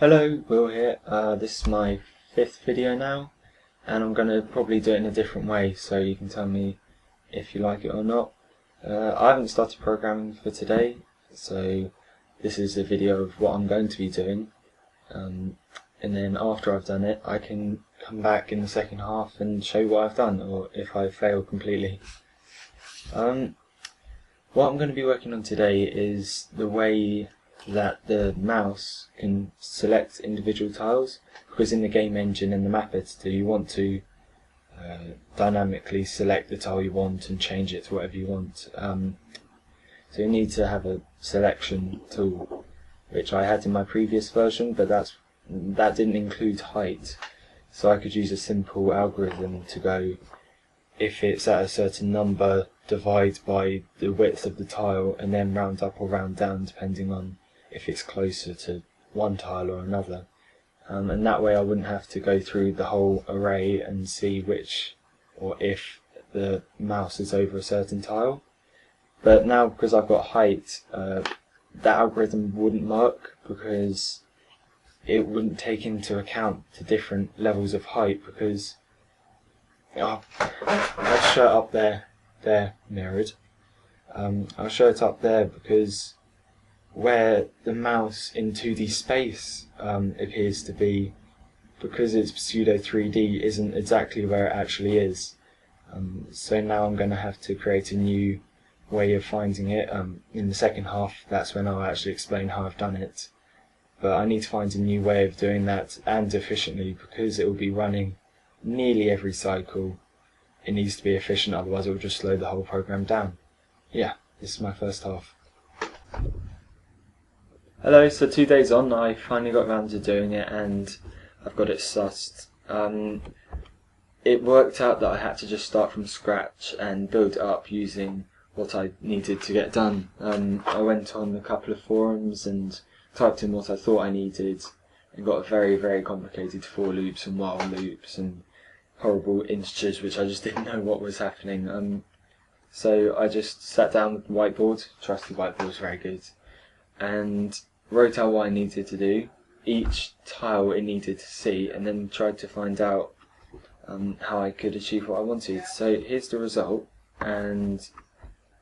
Hello, Will here. This is my 5th video now, and I'm going to probably do it in a different way, so you can tell me if you like it or not. I haven't started programming for today, so this is a video of what I'm going to be doing, and then after I've done it, I can come back in the second half and show you what I've done, or if I fail completely. What I'm going to be working on today is the way that the mouse can select individual tiles, because in the game engine and the map editor you want to dynamically select the tile you want and change it to whatever you want. So you need to have a selection tool, which I had in my previous version, but that didn't include height, so I could use a simple algorithm to go, if it's at a certain number, divide by the width of the tile and then round up or round down depending on if it's closer to one tile or another. And that way I wouldn't have to go through the whole array and see which or if the mouse is over a certain tile. But now, because I've got height, that algorithm wouldn't work, because it wouldn't take into account the different levels of height, because I'll show it up there mirrored. I'll show it up there because where the mouse in 2D space appears to be, because it's pseudo 3D, isn't exactly where it actually is. So now I'm going to have to create a new way of finding it. In the second half, that's when I'll actually explain how I've done it. But I need to find a new way of doing that, and efficiently, because it will be running nearly every cycle. It needs to be efficient, otherwise it will just slow the whole program down. Yeah, this is my first half. Hello, so 2 days on, I finally got around to doing it and I've got it sussed. It worked out that I had to just start from scratch and build it up using what I needed to get done. I went on a couple of forums and typed in what I thought I needed and got very, very complicated for loops and while loops and horrible integers which I just didn't know what was happening. So I just sat down with the whiteboard, trusty whiteboard is very good, and wrote out what I needed to do, each tile it needed to see, and then tried to find out how I could achieve what I wanted. So here's the result, and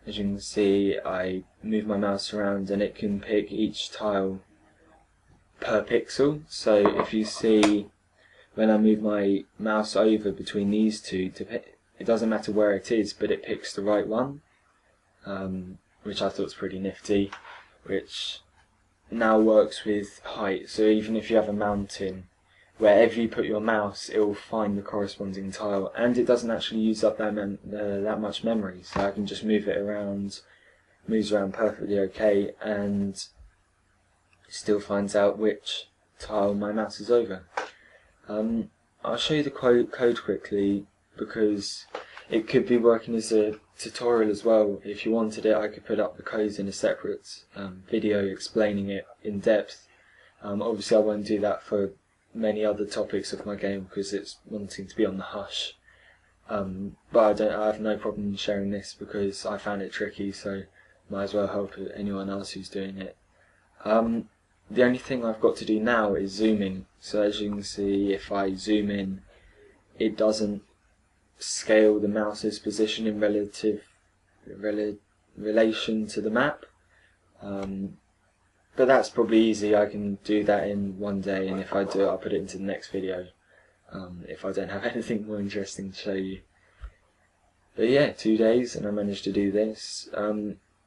as you can see I move my mouse around and it can pick each tile per pixel. So if you see, when I move my mouse over between these two, it doesn't matter where it is, but it picks the right one, which I thought was pretty nifty, which now works with height. So even if you have a mountain, wherever you put your mouse, it will find the corresponding tile, and it doesn't actually use up that much memory. So I can just move it around, moves around perfectly okay, and it still finds out which tile my mouse is over. I'll show you the code quickly, because it could be working as a tutorial as well. If you wanted it, I could put up the codes in a separate video explaining it in depth. Obviously I won't do that for many other topics of my game because it's wanting to be on the hush. But I have no problem sharing this because I found it tricky, so might as well help anyone else who's doing it. The only thing I've got to do now is zooming. So as you can see, if I zoom in, it doesn't scale the mouse's position in relation to the map. But that's probably easy. I can do that in one day, and if I do it, I'll put it into the next video, if I don't have anything more interesting to show you. But yeah, 2 days and I managed to do this.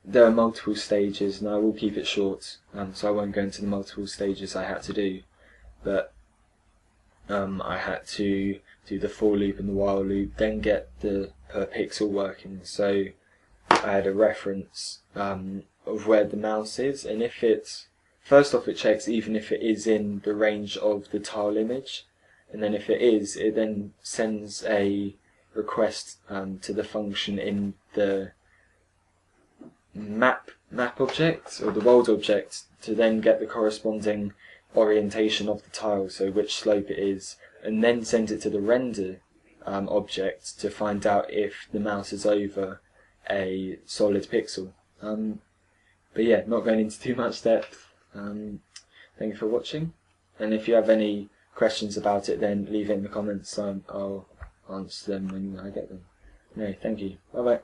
There are multiple stages, and I will keep it short, so I won't go into the multiple stages I had to do. But I had to do the for loop and the while loop, then get the per pixel working. So I had a reference of where the mouse is, and if it's, first off it checks even if it is in the range of the tile image, and then if it is, it then sends a request to the function in the map object or the world object to then get the corresponding orientation of the tile, so which slope it is, and then send it to the render object to find out if the mouse is over a solid pixel. But yeah, not going into too much depth. Thank you for watching, And if you have any questions about it, then leave it in the comments. I'll answer them when I get them. Anyway, thank you. Bye bye.